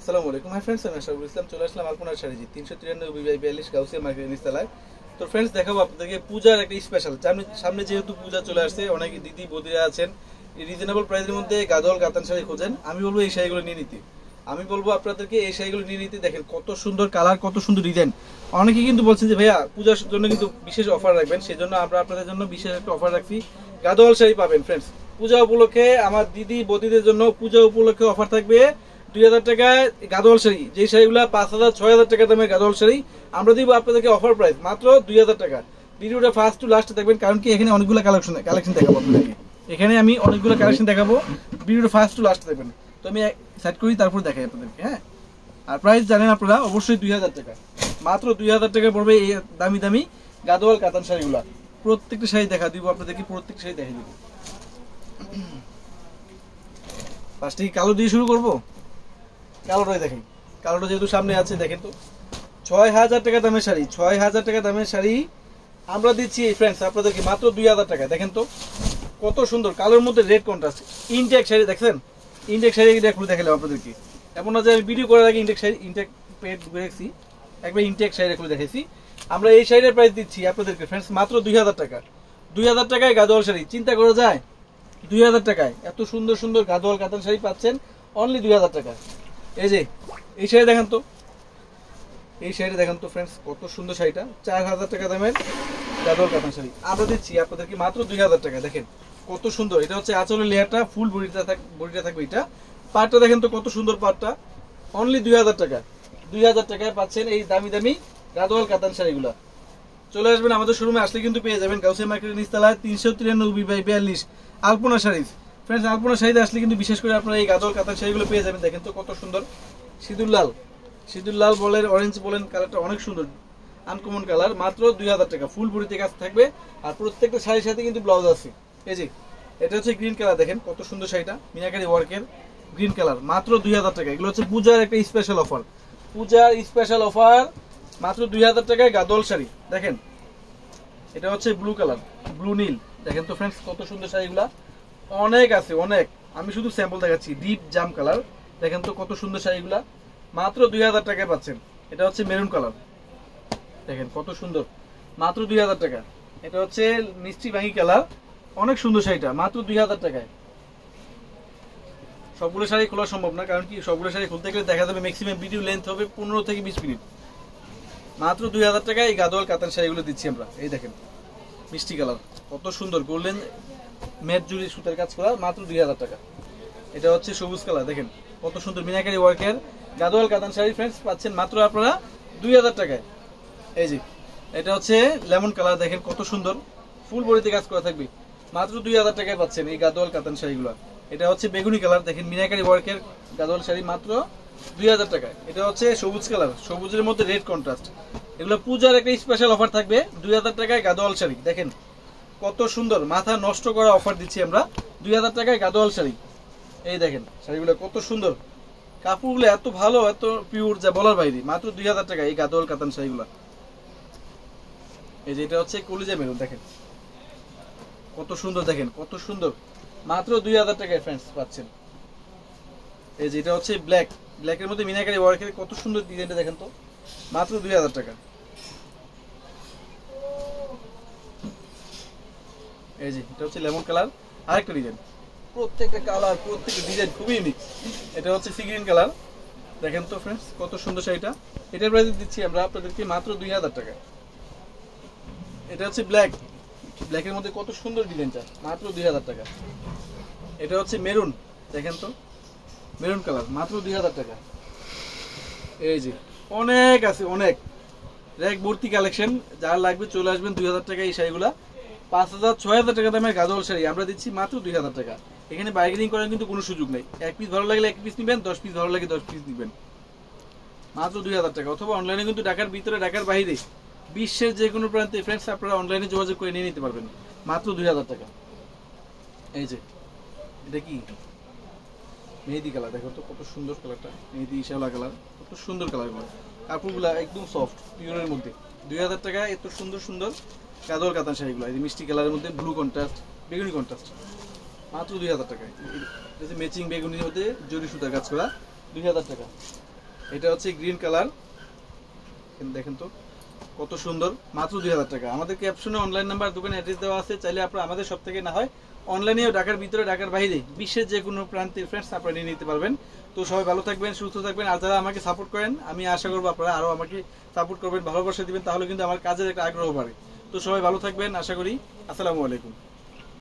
আসসালামু আলাইকুম hi friends, আমি আশরাফুল ইসলাম চলে আসলাম আলপনার শাড়ি 393/42 গাউসিয়া মার্কেট নিচতলায়। তো ফ্রেন্ডস দেখাবো আপনাদেরকে পূজার একটা স্পেশাল। সামনে যেহেতু পূজা চলে আসছে, অনেক দিদি বৌদিরা আছেন রিজনেবল প্রাইসের মধ্যে গাদোয়াল কাতান শাড়ি খোঁজেন। আমি বলবো এই শাড়িগুলো নিয়ে নিতে। আমি বলবো আপনাদেরকে এই শাড়িগুলো নিয়ে নিতে। দেখেন কত সুন্দর কালার, কত সুন্দর ডিজাইন। অনেকে কিন্তু বলছেন যে ভাইয়া পূজার জন্য কিন্তু বিশেষ অফার রাখবেন, সেজন্য আমরা আপনাদের জন্য বিশেষ একটা অফার রাখছি। গাদোয়াল শাড়ি পাবেন ফ্রেন্ডস পূজা উপলক্ষে। আমার দিদি বৌদিদের জন্য পূজা উপলক্ষে অফার থাকবে 2000 টাকায় গাদোয়াল শাড়ি। যে শাড়িগুলো 5000 6000 টাকা দামের গাদোয়াল শাড়ি আমরা দিব আপনাদেরকে অফার প্রাইস মাত্র 2000 টাকা। ভিডিওটা ফার্স্ট টু লাস্ট দেখবেন, কারণ কি এখানে অনেকগুলো কালেকশন দেখাবো আপনাদেরকে। এখানে আমি অনেকগুলো কালেকশন দেখাবো, ভিডিওটা ফার্স্ট টু লাস্ট দেখবেন। তো আমি সেট করি, তারপর দেখাই আপনাদেরকে। হ্যাঁ, আর প্রাইস জানেন আপনারা অবশ্যই 2000 টাকা। মাত্র 2000 টাকা পড়বে এই দামি দামি গাদোয়াল কাতান শাড়িগুলো। প্রত্যেকটা শাড়ি দেখা দিব আপনাদেরকে, প্রত্যেকটা শাড়ি দেখাই দিব। ফার্স্টে কি কালো দিয়ে শুরু করবো? কালোটাই দেখেন, কালোটা যেহেতু সামনে আছে। দেখেন তো 6000 টাকা দামের শাড়ি, 6000 টাকা দামের শাড়ি আমরা দিচ্ছি ফ্রেন্ডস আপনাদেরকে মাত্র 2000 টাকা। দেখেন তো কত সুন্দর কালোর মধ্যে রেড কন্ট্রাস্ট। ইনটেক শাড়ি দেখছেন? ইনটেক শাড়ি খুলে দেখালাম আপনাদেরকে। এমন না যে আমি ভিডিও করার আগে ইনটেক পেড দেখছি, একবার ইনটেক শাড়ি খুলে দেখেছি। আমরা এই শাড়ির প্রাইস দিচ্ছি আপনাদেরকে ফ্রেন্ডস মাত্র 2000 টাকা। 2000 টাকায় গাদোয়াল শাড়ি, চিন্তা করা যায়? 2000 টাকায় এত সুন্দর সুন্দর গাদোয়াল কাতান শাড়ি পাচ্ছেন অনলি 2000 টাকা। এই যে এই শাড়ি দেখেন তো, এই শাড়িটা দেখেন তো ফ্রেন্ডস কত সুন্দর শাড়িটা। 4000 টাকা দামের গাদোয়াল কাতান শাড়ি আমরা দিচ্ছি আপনাদেরকে মাত্র 2000 টাকা। দেখেন কত সুন্দর, এটা হচ্ছে আঁচলের লেয়ারটা, ফুল বডিটা থাকবে এটা। পাটটা দেখেন তো কত সুন্দর পাটটা, অনলি 2000 টাকা। 2000 টাকায় পাচ্ছেন এই দামি দামি গাদোয়াল কাতান শাড়িগুলা। চলে আসবেন আমাদের শোরুমে, আসলে কিন্তু পেয়ে যাবেন গাউসিয়া মার্কেটের নিচতলায় 393/42 আলপনা শাড়ি। ফ্রেন্ডস আলপনা শাড়িতে আসলে কিন্তু বিশেষ করে আপনারা এই গাদোয়াল কাতান শাড়িগুলো পেয়ে যাবেন। দেখেন তো কত সুন্দর সিঁদুর লাল বলেন, অরেঞ্জ বলেন, কালারটা অনেক সুন্দর, আনকমন কালার। মাত্র 2000 টাকা, ফুল বডিতে কাজ থাকবে। আর প্রত্যেকটা শাড়ির সাথে কিন্তু ব্লাউজ আছে। এই যে এটা হচ্ছে গ্রিন কালার, দেখেন কত সুন্দর শাড়িটা, মিনাকারি ওয়ার্কের গ্রিন কালার, মাত্র 2000 টাকা। এগুলো হচ্ছে পূজার একটা স্পেশাল অফার, পূজার স্পেশাল অফার মাত্র 2000 টাকায় গাদোয়াল শাড়ি। দেখেন এটা হচ্ছে ব্লু কালার, ব্লু নীল। দেখেন তো ফ্রেন্ডস কত সুন্দর শাড়িগুলা, অনেক আছে অনেক। আমি শুধু স্যাম্পল দেখাচ্ছি। ডিপ জাম কালার, দেখেন তো কত সুন্দর শাড়িগুলা মাত্র 2000 টাকায় পাচ্ছেন। এটা হচ্ছে মেরুন কালার, দেখেন কত সুন্দর, মাত্র 2000 টাকা। এটা হচ্ছে মিষ্টি বাঙ্গি কালার, অনেক সুন্দর শাড়িটা, মাত্র 2000 টাকায়। সবগুলো শাড়ি খোলা সম্ভব না, কারণ কি সবগুলো শাড়ি খুলতে গেলে দেখা যাবে ম্যাক্সিমাম ভিডিও লেন্থ হবে 15 থেকে 20 মিনিট। মাত্র 2000 টাকায় এই গাদোয়াল কাতান শাড়িগুলো দিচ্ছি আমরা। এই দেখেন মিষ্টি কালার, কত সুন্দর গোল্ডেন ম্যাট জুড়ি সুতার কাজ করা, মাত্র 2000 টাকা। এটা হচ্ছে সবুজ কালার, দেখেন কত সুন্দর মিনাকারি ওয়ার্কের গাদোয়াল কাতান শাড়ি ফ্রেন্ডস পাচ্ছেন মাত্র আপনারা 2000 টাকায়। এই যে এটা হচ্ছে লেমন কালার, দেখেন কত সুন্দর, ফুল বডিতে কাজ করা থাকবে, মাত্র 2000 টাকায় পাচ্ছেন এই গাদোয়াল কাতান শাড়িগুলো। এটা হচ্ছে বেগুনি কালার, দেখেন মিনাকারি ওয়ার্কের গাদোয়াল শাড়ি মাত্র 2000 টাকায়। এটা হচ্ছে সবুজ কালার, সবুজের মধ্যে রেড কন্ট্রাস্ট। এগুলো পূজার একটা স্পেশাল অফার থাকবে 2000 টাকায় গাদোয়াল শাড়ি। দেখেন কত সুন্দর, মাথা নষ্ট করা অফার দিচ্ছি আমরা 2000 টাকায় গাদোয়াল শাড়ি। এই দেখেন শাড়িগুলো কত সুন্দর, কাপড়গুলো এত ভালো, এত পিওর যা বলার বাইরে। মাত্র 2000 টাকা এই গাদোয়াল কাতান শাড়িগুলো। এই যে এটা হচ্ছে কলিজা মেরুন, দেখেন কত সুন্দর, দেখেন কত সুন্দর, মাত্র 2000 টাকায় ফ্রেন্ডস পাচ্ছেন। এই যে এটা হচ্ছে ব্ল্যাকের মধ্যে মিনাকারি ওয়ার্কের কত সুন্দর ডিজাইনটা, দেখেন তো মাত্র 2000 টাকা। এই যে এটা হচ্ছে লেমন কালার, আরেকটা ডিজাইন। প্রত্যেকটা কালার, প্রত্যেকটা ডিজাইন খুবই ইউনিক। এটা হচ্ছে সি গ্রিন কালার, দেখেন তো ফ্রেন্ডস কত সুন্দর শাড়িটা। এটার প্রাইস দিচ্ছি আমরা আপনাদেরকে মাত্র 2000 টাকা। এটা হচ্ছে ব্ল্যাকের মধ্যে কত সুন্দর ডিজাইনটা, মাত্র 2000 টাকা। এটা হচ্ছে মেরুন, দেখেন তো মেরুন কালার, মাত্র 2000 টাকা। এই যে অনেক আছে, অনেক র্যাক ভর্তি কালেকশন, যার লাগবে চলে আসবেন 2000 টাকা। এই শাড়িগুলা 5000 6000 টাকা দামের গাদোয়াল শাড়ি আমরা দিচ্ছি মাত্র 2000 টাকা। এখানে বার্গেনিং করার কিন্তু কোনো সুযোগ নেই। এক পিস ভালো লাগলে এক পিস নেবেন, 10 পিস ভালো লাগে 10 পিস নেবেন, মাত্র 2000 টাকা। অথবা অনলাইনে কিন্তু ঢাকার ভিতরে ঢাকার বাইরে বিশ্বের যে কোনো প্রান্তে ফ্রেন্ডস আপনারা অনলাইনে যোগাযোগ করে নিয়ে নিতে পারবেন মাত্র 2000 টাকা। এই যে এটা কি মেহেদি কালার, দেখো তো কত সুন্দর কালারটা, মেহেদি শ্যাওলা কালার, কত সুন্দর কালারগুলো। কাপড়গুলো একদম সফট পিওরের মধ্যে। 2000 টাকা এত সুন্দর সুন্দর গাদোয়াল কাতান শাড়িগুলো। এই যে মিষ্টি কালারের মধ্যে ব্লু কন্ট্রাস্ট, বেগুনি কন্ট্রাস্ট, মাত্র 2000 টাকায়। ম্যাচিং বেগুনির মধ্যে জরি সুতার কাজ করা, 2000 টাকা। এটা হচ্ছে গ্রিন কালার, দেখেন তো কত সুন্দর, মাত্র 2000 টাকা। আমাদের ক্যাপশনে অনলাইন নাম্বার, দোকানে অ্যাড্রেস দেওয়া আছে, চাইলে আপনারা আমাদের সব থেকে না হয় অনলাইনেও ঢাকার ভিতরে ঢাকার বাইরে বিশ্বের যে কোনো প্রান্তের ফ্রেন্ডস আপনারা নিয়ে নিতে পারবেন। তো সবাই ভালো থাকবেন, সুস্থ থাকবেন। আর যারা আমাকে সাপোর্ট করেন, আমি আশা করবো আপনারা আরও আমাকে সাপোর্ট করবেন, ভালোবাসা দিবেন, তাহলে কিন্তু আমার কাজের একটা আগ্রহ বাড়ে। তো সবাই ভালো থাকবেন আশা করি। আসসালামু আলাইকুম।